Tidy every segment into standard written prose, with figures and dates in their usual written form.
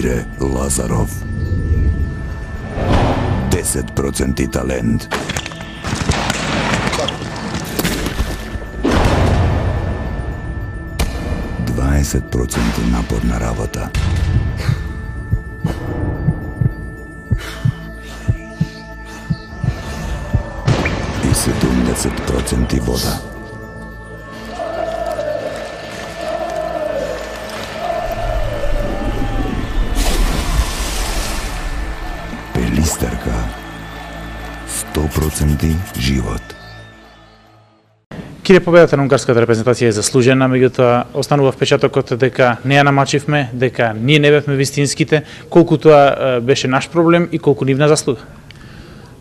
Мире Лазаров. 10% талент. 20% напорна работа. И 70% вода. Пелистерка. 100% живот. Кире победата на унгарската репрезентација е заслужена, меѓутоа останува впечатокот дека не ја намачивме, дека ние не бевме вистинските, колку тоа беше наш проблем и колку нивна заслуга.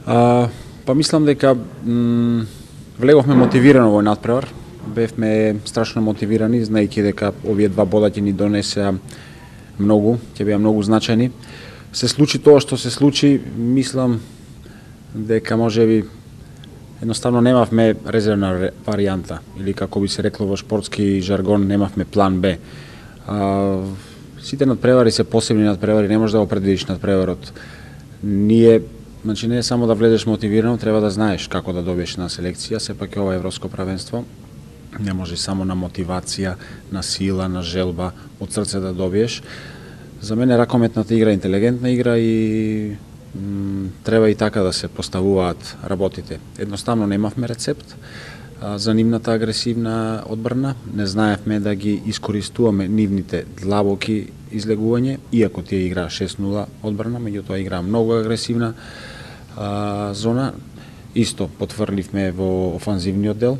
Па мислам дека влеговме мотивирано во надпревар, бевме страшно мотивирани, знаејќи дека овие два бода ќе ни донесеа многу, ќе беа многу значајни. Се случи тоа што се случи, мислам дека можеби едноставно немавме резервна варијанта, или како би се рекло во шпортски жаргон, немавме план Б. Сите надпревари се посебни надпревари, не можеш да го предвидиш надпреварот. Значи не е само да влезеш мотивирано, треба да знаеш како да добиеш на селекција, сепак е ова европско правенство. Не може само на мотивација, на сила, на желба, од срце да добиеш. За мене ракометната игра е интелигентна игра и треба и така да се поставуваат работите. Едноставно немавме рецепт за нивната агресивна одбрана, не знаевме да ги искористуваме нивните длабоки излегување, иако тие играа 6-0 одбрана, меѓутоа играа многу агресивна зона. Исто потврдивме во офанзивниот дел,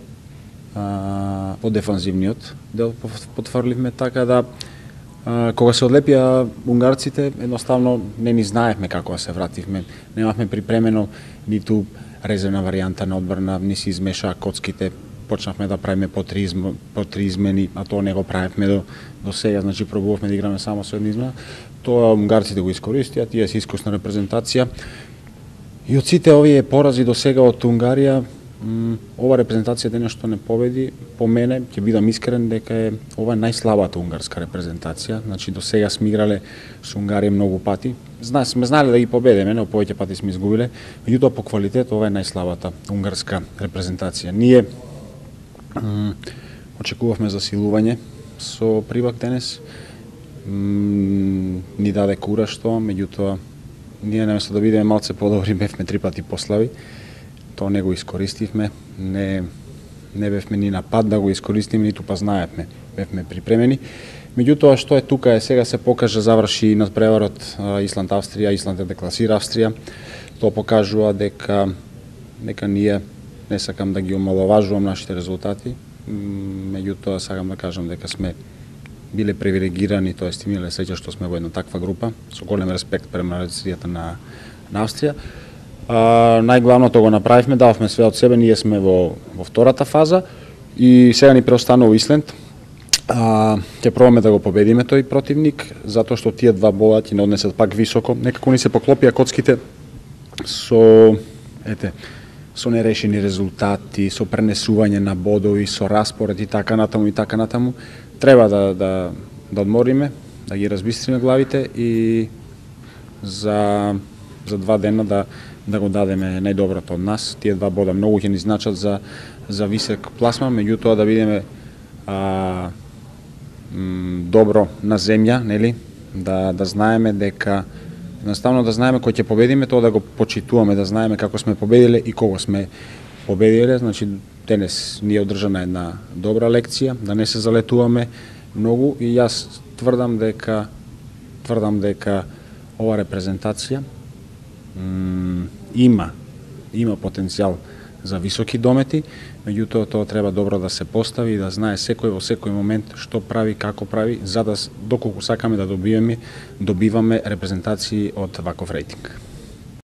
во дефанзивниот дел потврдивме, така да кога се одлепија унгарците, едноставно не ни знаевме како да се вративме. Немавме припремено ниту резервна варијанта на одбрана, ни се измешаа коцките, почнавме да правиме по три измени, а тоа не го правевме до сега, значи пробувавме да играме само со една измена. Тоа унгарците го искористија, тие се искусна репрезентација. И од сите овие порази до сега од Унгарија, ова репрезентација денес што не победи, по мене, ќе бидам искрен дека е ова најслабата унгарска репрезентација. Значи до сега сме играле со Унгарија многу пати. Сме знали да ги победиме, но повеќе пати сме изгубиле, меѓутоа по квалитет ова е најслабата унгарска репрезентација. Ние очекувавме засилување со Прибак денес. Ни даде кураж тоа, меѓутоа ние наместо да бидеме малце подобри, бевме 3 пати послаби. Тоа не го искористивме, не бевме ни на пат да го искористиме, ниту па знаевме, бевме припремени. Меѓутоа, што е тука е, сега се покажа, заврши надпреварот Исланд-Австрија, Исланд декласира Австрија. Тоа покажува дека ние, не сакам да ги омаловажувам нашите резултати, меѓутоа сакам да кажам дека сме биле привилегирани, тоест имале среќа што сме во една таква група, со голем респект према нацијата на Австрија. Најглавното го направивме, дававме све од себе, ние сме во втората фаза и сега ни преостанува Исланд. Ќе пробаме да го победиме тој противник, затоа што тие два бода ќе не однесат пак високо. Некако ни се поклопија коцките со нерешени резултати, со пренесување на бодови, со распоред и така натаму. Треба да одмориме, да ги разбистриме главите и за 2 дена да го дадеме најдоброто од нас. Тие два бода многу ќе ни значат за висок пласман, меѓутоа да бидеме добро на земја, нели? Да знаеме дека едноставно да знаеме кој ќе победиме, тоа да го почитуваме, да знаеме како сме победиле и кого сме победиле. Значи денес ни е одржана една добра лекција, да не се залетуваме многу и јас тврдам дека ова репрезентација има потенцијал за високи домети, меѓутоа тоа треба добро да се постави и да знае секој во секој момент што прави, како прави, за да доколку сакаме да добиваме репрезентации од ваков рейтинг.